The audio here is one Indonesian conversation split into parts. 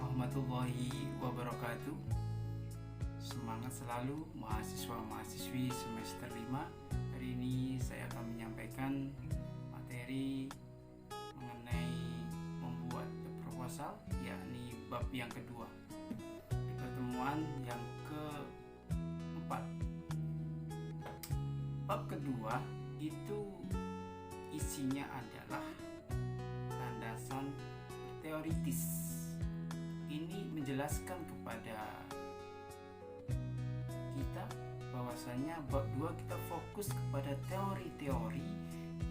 warahmatullahi wabarakatuh. Semangat selalu mahasiswa-mahasiswi semester 5. Hari ini saya akan menyampaikan materi mengenai membuat proposal, yakni bab yang kedua di pertemuan yang keempat. Bab kedua itu isinya adalah landasan teoritis. Ini menjelaskan kepada kita bahwasanya bab 2 kita fokus kepada teori-teori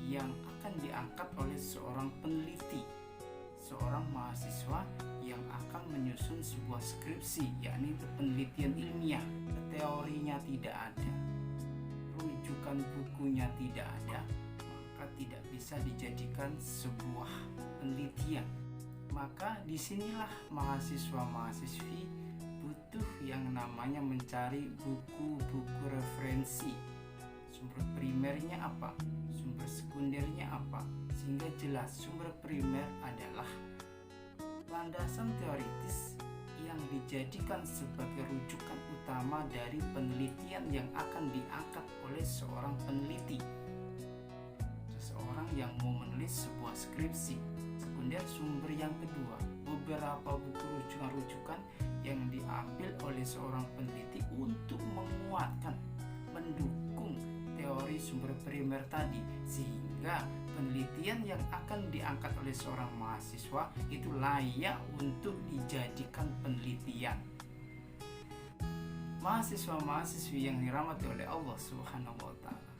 yang akan diangkat oleh seorang peneliti, seorang mahasiswa yang akan menyusun sebuah skripsi, yakni penelitian ilmiah. Teorinya tidak ada, rujukan bukunya tidak ada, maka tidak bisa dijadikan sebuah penelitian. Maka disinilah mahasiswa-mahasiswi butuh yang namanya mencari buku-buku referensi. Sumber primernya apa? Sumber sekundernya apa? Sehingga jelas sumber primer adalah landasan teoritis yang dijadikan sebagai rujukan utama dari penelitian yang akan diangkat oleh seorang peneliti, seseorang yang mau menulis sebuah skripsi. Sekunder, sumber yang kedua, beberapa buku rujukan-rujukan yang diambil oleh seorang peneliti untuk menguatkan, mendukung teori sumber primer tadi, sehingga penelitian yang akan diangkat oleh seorang mahasiswa itu layak untuk dijadikan penelitian. Mahasiswa-mahasiswi yang dirahmati oleh Allah Subhanahu wa Ta'ala,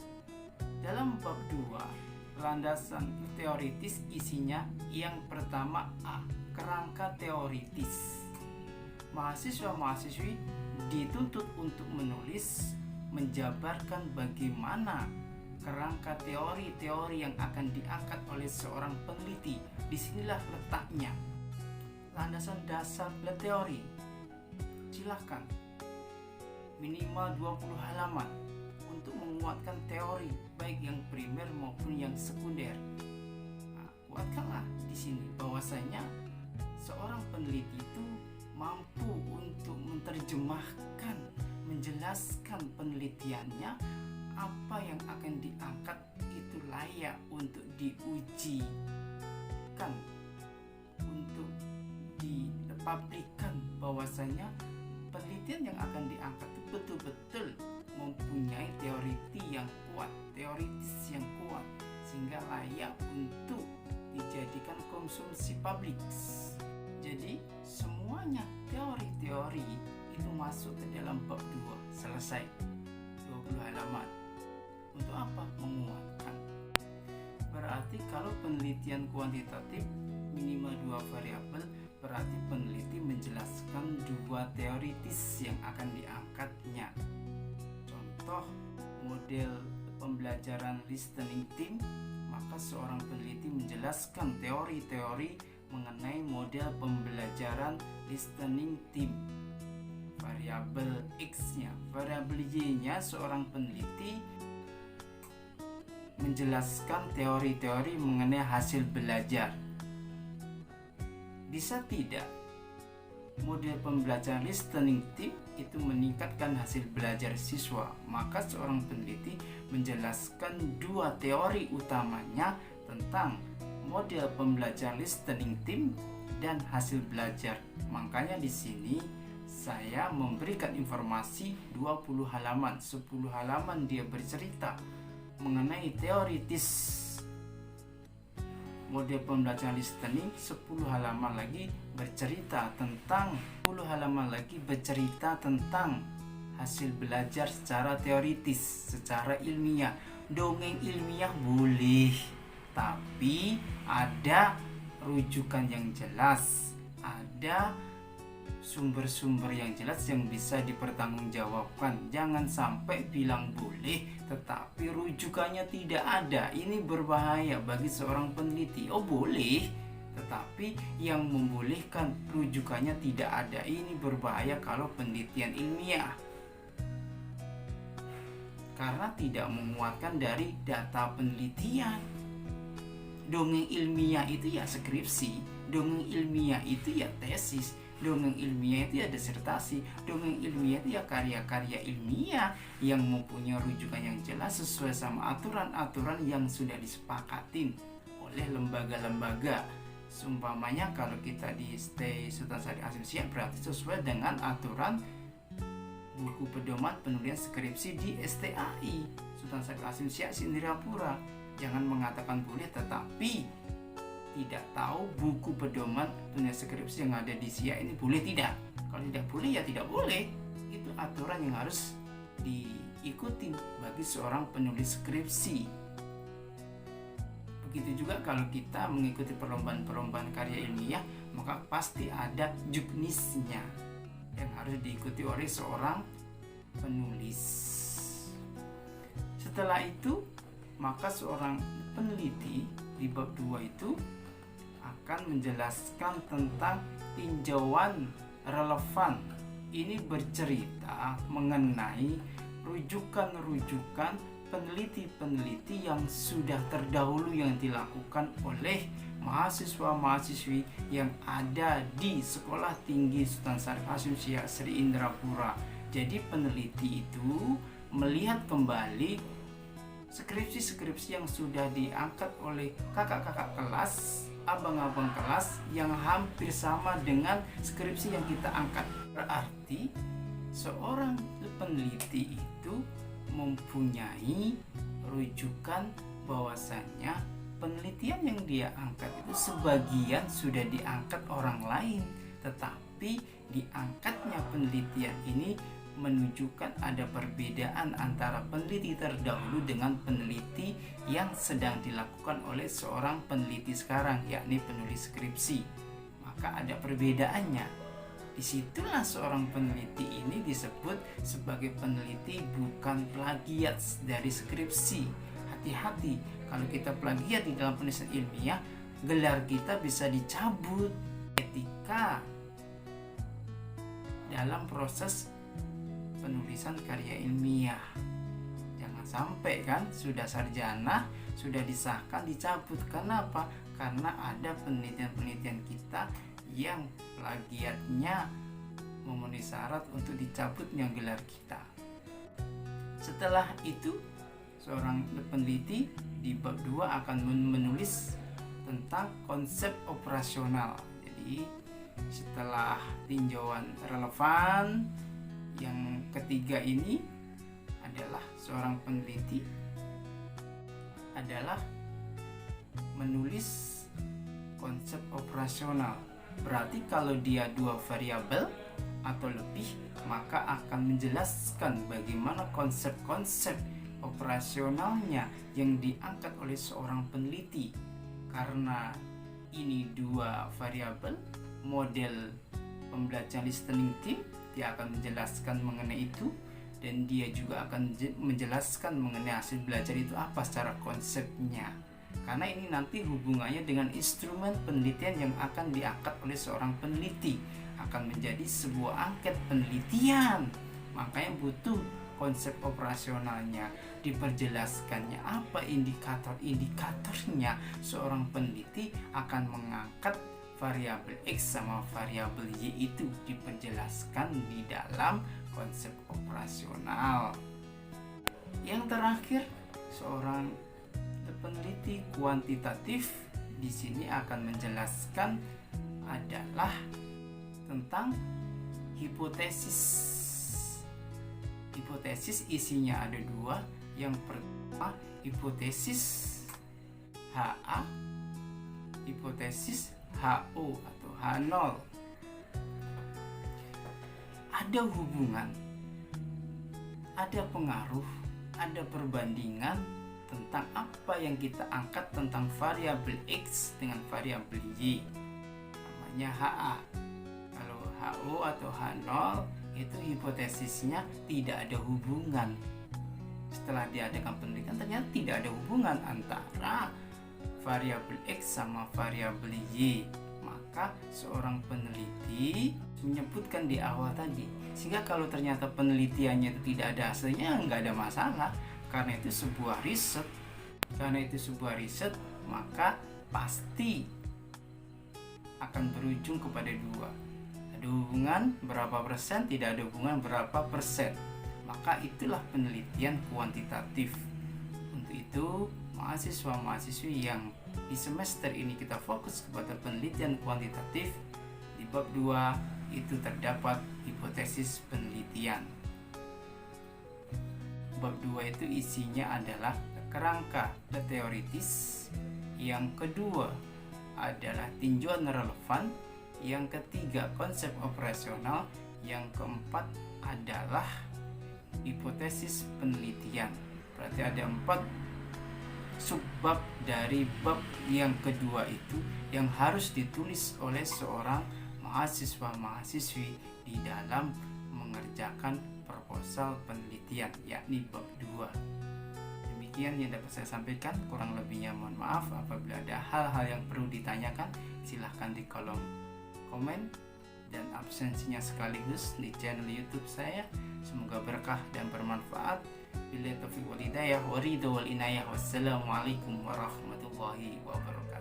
dalam bab 2 landasan teoritis isinya yang pertama A, kerangka teoritis. Mahasiswa-mahasiswi dituntut untuk menulis, menjabarkan bagaimana kerangka teori-teori yang akan diangkat oleh seorang peneliti. Disinilah letaknya. Landasan dasar teori, silahkan minimal 20 halaman untuk menguatkan teori baik yang primer maupun yang sekunder. Nah, kuatkanlah di sini bahwasanya seorang peneliti itu mampu untuk menerjemahkan, menjelaskan penelitiannya, apa yang akan diangkat itu layak untuk diujikan, untuk dipublikkan, bahwasanya penelitian yang akan diangkat itu betul-betul mempunyai teoritis yang kuat, sehingga layak untuk dijadikan konsumsi publik. Jadi semuanya teori-teori itu masuk ke dalam bab 2, selesai 20 halaman. Untuk apa? Menguatkan. Berarti kalau penelitian kuantitatif minimal 2 variabel, berarti peneliti menjelaskan 2 teoritis yang akan diangkatnya. Contoh model pembelajaran listening team, maka seorang peneliti menjelaskan teori-teori mengenai model pembelajaran listening team. Variabel X-nya, variabel Y-nya, seorang peneliti menjelaskan teori-teori mengenai hasil belajar. Bisa tidak model pembelajaran listening team itu meningkatkan hasil belajar siswa, maka seorang peneliti menjelaskan 2 teori utamanya tentang model pembelajaran listening team dan hasil belajar. Makanya di sini saya memberikan informasi 20 halaman, 10 halaman dia bercerita mengenai teoritis model pembelajaran listening, 10 halaman lagi bercerita tentang 10 halaman lagi bercerita tentang hasil belajar secara teoritis, secara ilmiah. Dongeng ilmiah boleh, tapi ada rujukan yang jelas, ada sumber-sumber yang jelas yang bisa dipertanggungjawabkan. Jangan sampai bilang boleh tetapi rujukannya tidak ada. Ini berbahaya bagi seorang peneliti. Oh boleh, tetapi yang membolehkan rujukannya tidak ada. Ini berbahaya kalau penelitian ilmiah, karena tidak menguatkan dari data penelitian. Dongeng ilmiah itu ya skripsi, Dongeng ilmiah itu ya tesis, dongeng ilmiah itu ya disertasi, dongeng ilmiah itu ya karya-karya ilmiah yang mempunyai rujukan yang jelas sesuai sama aturan-aturan yang sudah disepakatin oleh lembaga-lembaga. Seumpamanya kalau kita di STI Sultan Syarif Hasim Syekh berarti sesuai dengan aturan buku pedoman penulisan skripsi di STAI Sultan Syarif Hasim Syekh Indrapura. Jangan mengatakan boleh tetapi tidak tahu buku pedoman penulisan skripsi yang ada di SIA ini boleh tidak. Kalau tidak boleh ya tidak boleh. Itu aturan yang harus diikuti bagi seorang penulis skripsi. Begitu juga kalau kita mengikuti perlombaan-perlombaan karya ilmiah, maka pasti ada juknisnya yang harus diikuti oleh seorang penulis. Setelah itu, maka seorang peneliti di bab 2 itu akan menjelaskan tentang tinjauan relevan. Ini bercerita mengenai rujukan-rujukan peneliti-peneliti yang sudah terdahulu yang dilakukan oleh mahasiswa-mahasiswi yang ada di Sekolah Tinggi Sultan Syarif Hasim Syekh Sri Indrapura. Jadi peneliti itu melihat kembali skripsi-skripsi yang sudah diangkat oleh kakak-kakak kelas, abang-abang kelas yang hampir sama dengan skripsi yang kita angkat. Berarti seorang peneliti itu mempunyai rujukan bahwasannya penelitian yang dia angkat itu sebagian sudah diangkat orang lain, tetapi diangkatnya penelitian ini menunjukkan ada perbedaan antara peneliti terdahulu dengan peneliti yang sedang dilakukan oleh seorang peneliti sekarang, yakni penulis skripsi. Maka ada perbedaannya. Disitulah seorang peneliti ini disebut sebagai peneliti bukan plagiat dari skripsi. Hati-hati, kalau kita plagiat di dalam penulisan ilmiah, gelar kita bisa dicabut. Etika dalam proses penulisan karya ilmiah, jangan sampai kan sudah sarjana, sudah disahkan dicabut. Kenapa? Karena ada penelitian-penelitian kita yang plagiatnya memenuhi syarat untuk dicabutnya gelar kita. Setelah itu, seorang peneliti di bab 2 akan menulis tentang konsep operasional. Jadi setelah tinjauan relevan, yang ketiga ini adalah seorang peneliti adalah menulis konsep operasional. Berarti kalau dia 2 variabel atau lebih, maka akan menjelaskan bagaimana konsep-konsep operasionalnya yang diangkat oleh seorang peneliti. Karena ini 2 variabel, model pembelajaran listening team, dia akan menjelaskan mengenai itu, dan dia juga akan menjelaskan mengenai hasil belajar itu apa secara konsepnya. Karena ini nanti hubungannya dengan instrumen penelitian yang akan diangkat oleh seorang peneliti, akan menjadi sebuah angket penelitian. Makanya butuh konsep operasionalnya, diperjelaskannya apa indikator-indikatornya. Seorang peneliti akan mengangkat variabel X sama variabel Y, itu diperjelaskan di dalam konsep operasional. Yang terakhir, seorang peneliti kuantitatif di sini akan menjelaskan adalah tentang hipotesis. Hipotesis isinya ada 2. Yang pertama hipotesis HA, hipotesis HO atau H0. Ada hubungan, ada pengaruh, ada perbandingan tentang apa yang kita angkat tentang variabel X dengan variabel Y, namanya HA. Kalau HO atau H0 itu hipotesisnya tidak ada hubungan. Setelah diadakan penelitian ternyata tidak ada hubungan antara variabel X sama variabel Y. Maka seorang peneliti menyebutkan di awal tadi, sehingga kalau ternyata penelitiannya itu tidak ada hasilnya, nggak ada masalah. Karena itu sebuah riset, maka pasti akan berujung kepada 2. Ada hubungan berapa persen, tidak ada hubungan berapa persen. Maka itulah penelitian kuantitatif. Untuk itu, mahasiswa-mahasiswi yang di semester ini kita fokus kepada penelitian kuantitatif, di bab 2 itu terdapat hipotesis penelitian. Bab 2 itu isinya adalah kerangka teoritis, yang kedua adalah tinjauan relevan, yang ketiga konsep operasional, yang keempat adalah hipotesis penelitian. Berarti ada 4 subbab dari bab yang kedua itu yang harus ditulis oleh seorang mahasiswa-mahasiswi di dalam mengerjakan proposal penelitian, yakni bab 2. Demikian yang dapat saya sampaikan, kurang lebihnya mohon maaf. Apabila ada hal-hal yang perlu ditanyakan, silahkan di kolom komen dan absensinya sekaligus di channel YouTube saya. Semoga berkah dan bermanfaat. Billahi taufiq wal hidayah wa ridho wal inayah. Wassalamualaikum warahmatullahi wabarakatuh.